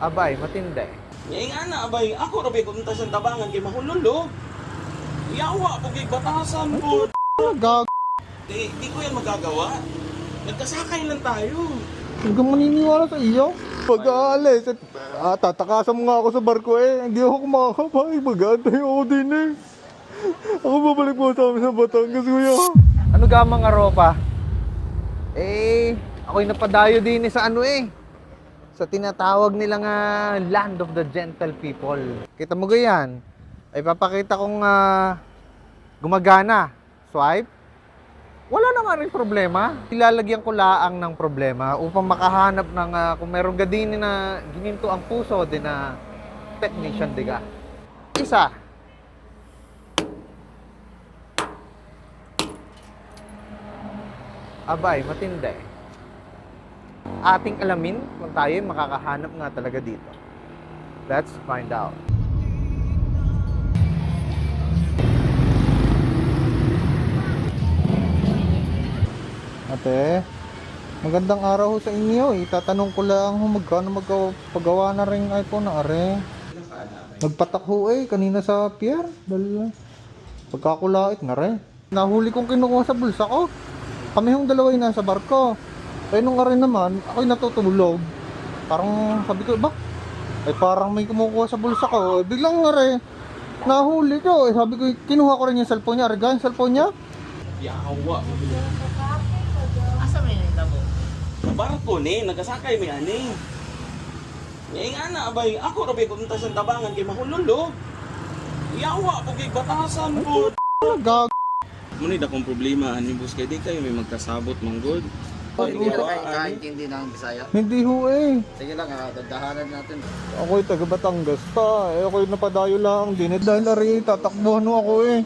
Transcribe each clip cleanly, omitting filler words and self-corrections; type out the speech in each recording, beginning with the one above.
Abay, matindi. Ngayon nga na, abay, ako rabi kung sa tabangan kay mahululo. Yawa, pagig batasan po. Gag... Di ko yan magagawa. Nagkasakay lang tayo. Huwag kang maniniwala sa iyo. Pag aalis, tatakasan mo nga ako sa barko eh. Hindi ako kumakabay. Mag-aantay ako din eh. Ako babalik po sa amin sa Batangas, kuya. Ano ga mga ropa? Eh, ako'y napadayo din sa ano eh. Sa tinatawag nilang land of the gentle people. Kita mo ganyan? Ay papakita kong gumagana. Swipe. Wala naman rin problema. Ilalagyan ko laang ng problema upang makahanap ng kung merong gadini na gininto ang puso din na technician, diga. Isa. Abay, matindi. Ating alamin kung tayo makakahanap nga talaga dito. Let's find out. Ate, magandang araw ho sa inyo. Itatanong ko lang ho magkano magpagawa na rin iPhone na are. Nagpatak ho kanina sa pier. Dahil pagkakulait na rin. Nahuli kong kinukuha sa bulsa ko. Kami hong dalawa yung nasa barko. Eh nung are naman, ako'y natutulog. Parang sabi ko, ba? Eh parang may kumukuha sa bulsa ko. Eh biglang are, nahuli ko. Eh sabi ko, kinuha ko rin yung cellphone niya. Arga yung cellphone niya. Yawa. Asa may nitabo? Sa barko ni, nagkasakay may ani. Ngayon nga na, abay, ako rabi kung sa tabangan kay mahululo. Yawa, pagig batasan po. Gag... Muna akong problema, ani bus kay di kayo may magkasabot mong good. Hindi na kayo kaintindi ng Bisaya. Hindi ho eh. Sige lang, dadahanan natin. Ako'y taga Batangas pa. Eh ako'y napadayo lang din. Dahil ari, tatakbuhan ho ako eh.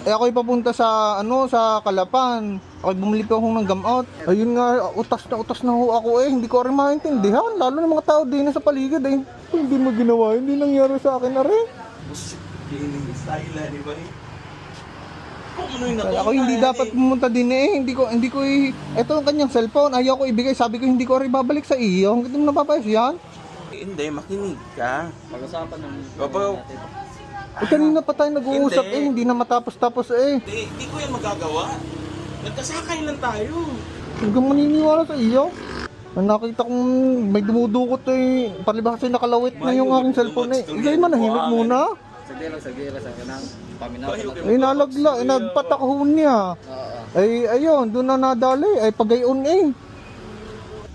Eh ako'y papunta sa sa Kalapan. Ako'y bumili pa akong ng gamot. Ayun nga, utas na ho ako eh. Hindi ko rin maintindihan. Lalo ng mga tao din sa paligid eh. Hindi mo ginawa, hindi nangyari sa akin ari. Busit, cleaning style di ba eh? Kung ano yung Ako hindi dapat pumunta din eh. Hindi ko ito ang kanyang cellphone. Ayaw ko ibigay. Sabi ko hindi ko rin babalik sa iyo. Hanggang mo napapayos yan. Hindi, makinig ka. Pag-usapan ng Papa, natin. Eh kanina pa tayo nag-uusap Hindi. eh. Hindi na matapos-tapos eh. di ko yan magagawa. Nagkasakay lang tayo. Huwag kang maniniwala sa iyo. Nakita kong may dumudukot eh. Palibhasa nakalawit na yung aking cellphone eh. Ikay manahimik muna. Sige lang, sa kanang paminaw. Ay nalagla, nagpatakho niya. Oo. Ay ayun, doon na nadali. Ay pagayon eh.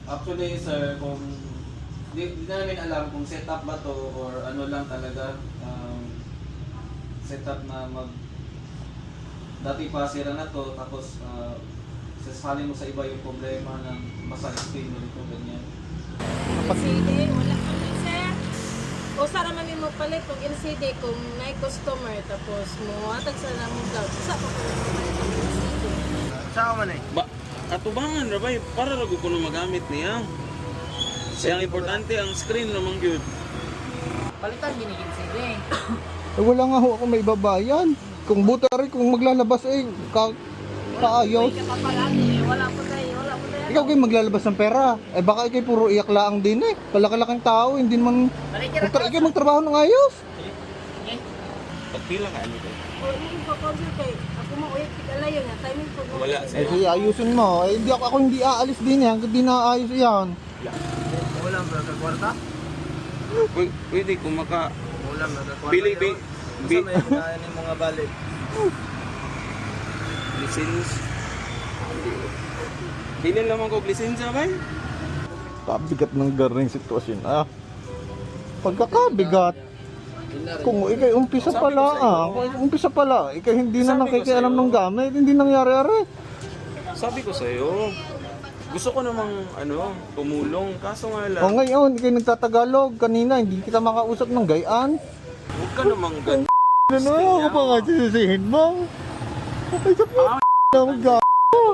Actually, sir, kung di namin alam kung setup ba to or ano lang talaga setup na dati pa sira na to tapos sasalin mo sa iba yung problema ng basta explain mo dito ganyan. LCD, wala pa rin sir. O sa naman mo palit kung LCD kung may customer tapos mo atag sa namong daw. Sa pa pala mo LCD. Katubangan, rabay, para rago ko na magamit niya. Ang importante, ang screen naman yun. Palitan ginigin sige. Eh wala nga ho ako may babayan. Kung buta rin, kung maglalabas eh, kaayos. Ka pa pala eh. Wala pa tayo. Ikaw kayo maglalabas ng pera. Eh baka ikaw puro iyak laang din eh. Palaki-laking tao, hindi naman... Ikaw magtrabaho ng ayos. Pagpila ka, ano kayo? O hindi ko consul kay ako mo uyat tikalayo na timing ko. Wala, Eh sir. sige, ayusin mo. Eh hindi ako hindi aalis din eh. Hanggang di naayos yan. Ulam na sa kwarta? Pwede kung maka... Ulam na sa kwarta. Bili. Kainin mo nga balik. License. Bilin naman ko lisensya ba? Kabigat ng garing sitwasyon ah. Pagkakabigat. Kung ikay umpisa pala, ikay hindi na nakikialam ng gamit, hindi nangyari-ari. Sabi ko sa'yo, gusto ko namang tumulong, kaso nga lang, O ngayon, ikay nagtatagalog, kanina hindi kita makausap ng gayaan. huwag ka namang ganun. Ano ako pa nga sisisihin mo? Ay, sa ng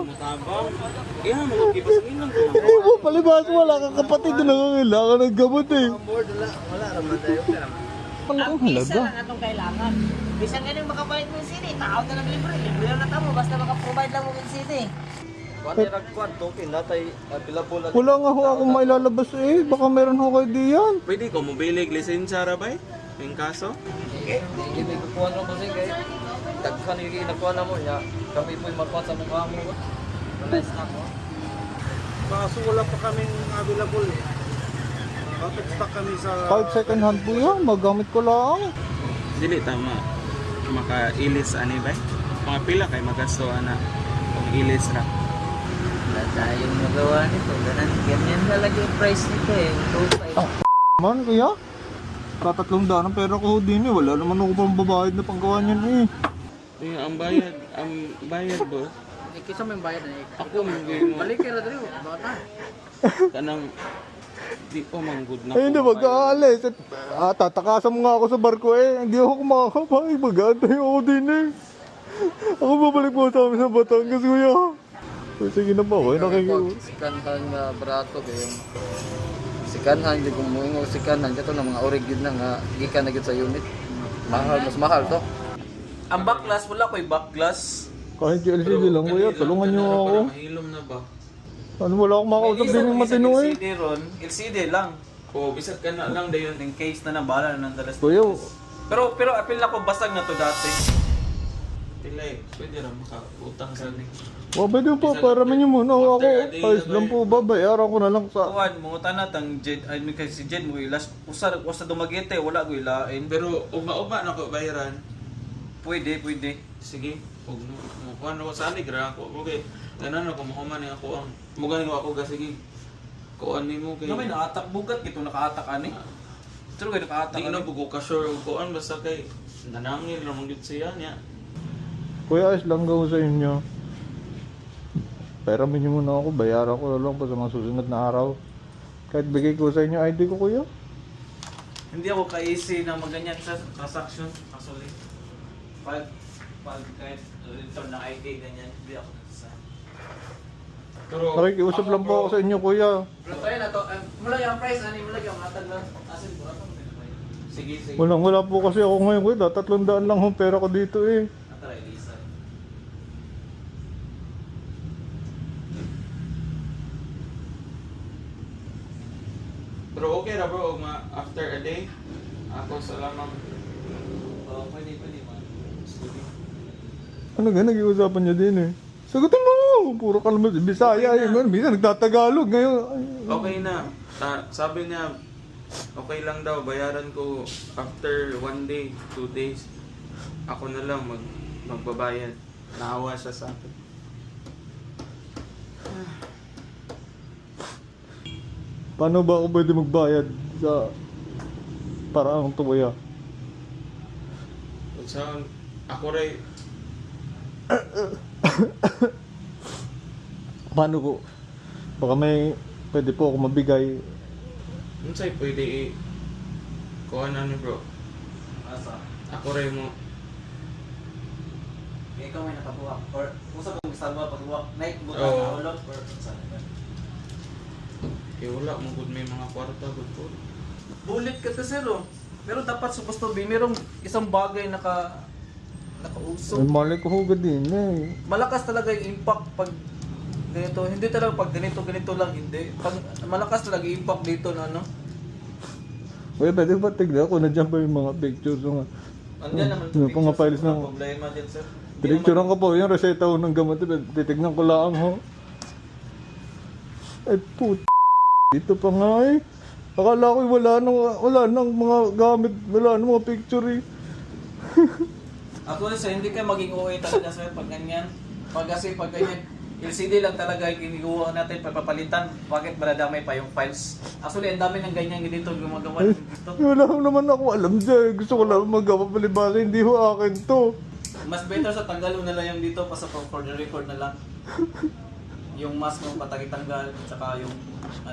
Matabang. Kaya magkipasangin lang ko. Hindi mo, palibas wala kang kapatid na nangangailangan ng gamot eh. Wala naman tayo. Wala kang Ang isa halaga. lang atong kailangan. Bisan ganun makapalit mo yung CD, tao na lang libre. Libre lang na tamo basta maka-provide lang mo yung CD. Kuan ra kwarto kay natay available at Wala nga ho akong mailalabas eh. Baka meron ho kayo diyan. Pwede ko mobilig lisensya ra bay? Yung kaso? Hindi may kukuha na kasi kay daghan yung inakuha na mo niya. Kami po'y makuha sa mukha mo. Wala na mo. Kaso wala pa kaming available eh. Out of stock kami sa... 5 second hand po yan. Magamit ko lang. Dili tama maka-ilis ani bay? Mga pila kay magasto ana kung ilis ra. Wala tayong magawa nito. Ganyan talaga yung price nito eh. 2.5. Man, kuya. Tatatlong daan ang pera ko din eh. Wala naman ako pang babayad na panggawa niyan eh. Ang bayad boss. Kisa may bayad na Ako mo balik ka na dali. Bakit na? kanang di ko manggod na. Ay, hindi mag-aalis. Tatakasan mo nga ako sa barko eh. Hindi ako makakabay. Mag-aantay ako din eh. Ako babalik po sa amin sa Batangas, kuya. Sige na po, okay nakikiw. Sikanhan nga barato kayo. Sikanhan, hindi kung mo sikanhan. Ito na mga origin na nga. Gikan na gid sa unit. Mahal, mas mahal to. Ang backlash wala ko'y backlash. Kahit LCD lang, kuya. Tulungan niyo ako. Mahilom na ba? Ano, wala akong makausap din yung matino eh. LCD ron, LCD lang. O bisag ka na lang dayon. In case na nabala na ng dalas. Kuya, Pero apil na ko basag na to dati. Pilay, pwede ra makautang sa ni. pwede po. Paramin niyo muna ako. Ayos lang po, babayaran ko na lang sa... Kuan mo tanatang Jed, ay mi kay si Jed mo ilas usa dumagete wala ko ilain. Pero ugma-ugma na ko bayaran. Pwede. Sige, ug mo kuan ko sa ani gra ko. Okay. Ganan ako mahuman ni ako ang mugan ko ako ga sige. Kuan nimo kay. May naatak bugat gito nakaatak ani. Pero kay nakaatak Di na bugo ka sure og kuan basta kay nanangil ra mong gid siya niya. Kuya, ayos lang gawin sa inyo. Paramin niyo muna ako. Bayaran ko na lang po sa mga susunod na araw. Kahit bigay ko sa inyo ID ko, kuya. Hindi ako ka-easy na maganyan sa transaction. Actually, pag kahit return ng ID ganyan, hindi ako nagsasabi. Pero Nakikiusap lang po ako sa inyo, kuya. Pero tayo na to, mula yung price, ano mula yung matag lang. Asin po ako. sige. Wala po kasi ako ngayon, kuya. 300 lang ang pera ko dito eh. Natara, Elisa. Pero okay ra bro, after a day ako sa lamang Pwede man. Ano nga, nag-iusapan niyo din eh. Sagutin mo! Puro ka naman, Bisaya eh. Minsan nagtatagalog ngayon. okay na. Sabi niya okay lang daw bayaran ko after 1 day, 2 days. Ako na lang magbabayad. Naawa siya sa akin. Paano ba ako pwede magbayad sa paraang tuwaya? So, ako rin Paano po? Baka may pwede po ako mabigay. unsay pwede kuha na ni bro. Asa? Ako rin mo Ikaw may nakabuwak. Or, usa kong isama pagbuwak. Night buta Oo. na ulot. Or, saan ba? kaya wala mong good may mga kwarta good po. Bulit ka kasi no. Pero dapat supposed to be merong isang bagay nakauso. Ay, mali ko hugad din eh. Malakas talaga yung impact pag ganito. Hindi talaga pag ganito lang, hindi. Pag malakas talaga yung impact dito na ano. Kuya, pwede ba tignan ko? Nandiyan ba yung mga pictures? Andiyan naman Yung mga files na ng... problema din sir. Pinicturean ko po yung reseta ko ng gamot. Titignan ko lang ho. Ay dito pa nga eh. Akala ko wala nang mga gamit, wala nang mga picture eh. Actually sir, hindi kayo maging OA talaga sir pag ganyan. Pag ganyan, LCD lang talaga yung ginagawa natin pagpapalitan. Bakit maladamay pa yung files? Actually, ang dami ng ganyan dito gumagawa dito. Wala naman ako alam dyan. Gusto ko lang magawa palibasa. Hindi ho akin to. Mas better sa tanggalin na lang yung dito pa sa for the record na lang. Yung mask mo patanggal tsaka yung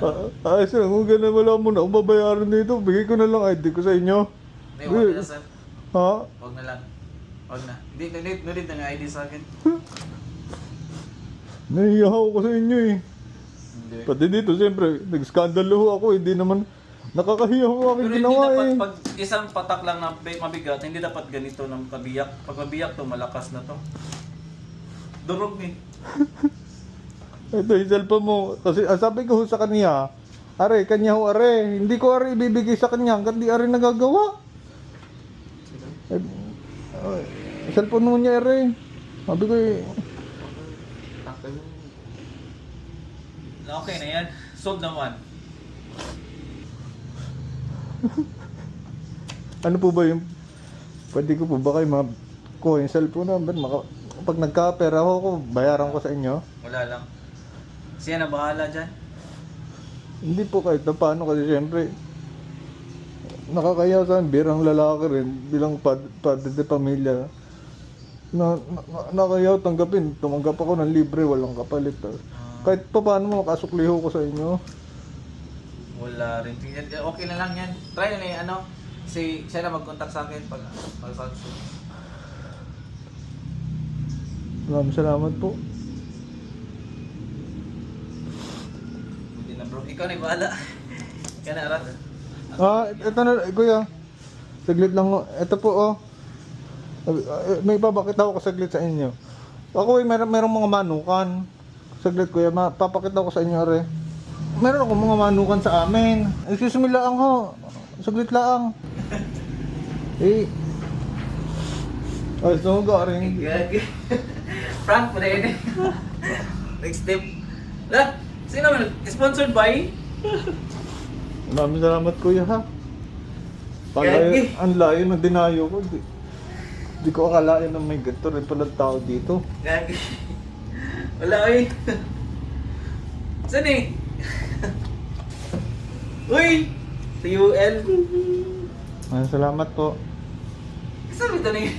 ano. Ayos lang. Kung ganun wala mo na akong babayaran dito. Bigay ko na lang ID ko sa inyo. Hindi, wag na sir. Ha? Wag na lang. Wag na. Hindi, nulit na nga ID sa akin. Nahiya ako sa inyo eh. Hindi. Pati dito, siyempre, nag-skandalo ho ako. Hindi naman, nakakahiya ho aking Pero hindi ginawa dapat eh. pag isang patak lang na mabigat, hindi dapat ganito ng kabiyak. Pag mabiyak to, malakas na to. Durog eh. Ito yung cellphone mo. Kasi sabi ko sa kanya, are, kanya ho are. Hindi ko are ibibigay sa kanya hanggang di are nagagawa. Cellphone mo niya are. Sabi ko eh. Okay na yan. Solve naman. Ano po ba yung pwede ko po ba kayo ko yung cellphone number pag nagka-pera ko bayaran ko sa inyo? Wala lang. Siya na bahala dyan. Hindi po kahit na paano kasi syempre nakakaya sa birang lalaki rin bilang padre de pamilya nakayaw tanggapin. Tumanggap ako ng libre, walang kapalit. Kahit pa paano makasukliho ko sa inyo. Wala rin. Okay na lang yan. Try na yung ano. Siya na mag-contact sa akin pag Maraming salamat po. Hindi na bro. Ikaw na yung bahala. Ikaw na arat. Ito na, kuya. Saglit lang. Ito po, oh. May papakita ko saglit sa inyo. Ako, merong mga manukan. Saglit, kuya. Papakita ko sa inyo, re. Meron ako mga manukan sa amin. Excuse me lang, ho. Saglit lang. Ay, so garing. Frank po na yun eh. Next step. Sino man? Sponsored by? Maraming salamat, kuya, ha. Gagi. Ang layo ng dinayo ko. Di ko akalain na may ganito rin pala tao dito. Gagi. Wala eh. Saan eh? Uy! TUL. Maraming salamat po. Sabi ito ni.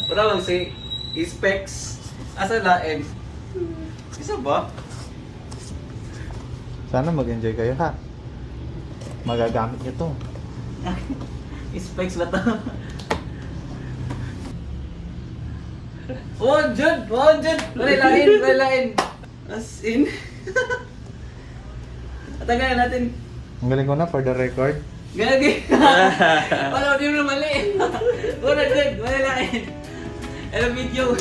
Wala lang si Specs. Asa lain? Isa ba? Sana mag-enjoy kayo, ha. Magagamit niyo to. Specs ba to? Oh, Jud! Oh, Jud! Wala lain! As in. Tagalin natin. Ang galing ko na for the record. Gagi! Wala, di mo na mali. Wala, Jud! Wala lain. Ano video?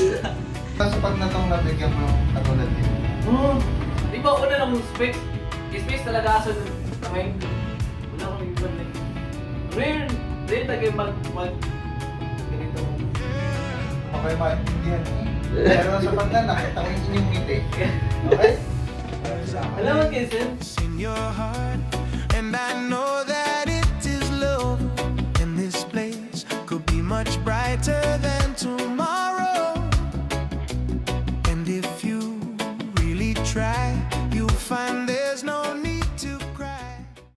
Sa pag natong nabigyan mo ng katulad din. Oh, di ba una lang Specs? Specs talaga aso kamay. Wala akong ibig na. Rare tagay mag ganito. Okay, maintindihan niyo. Pero sa pagka nakita ko yung inyong ngiti. Okay? Alam mo, Kinsen? in your heart, and I know that it is love. And this place could be much brighter than tomorrow. And if you really try, you'll find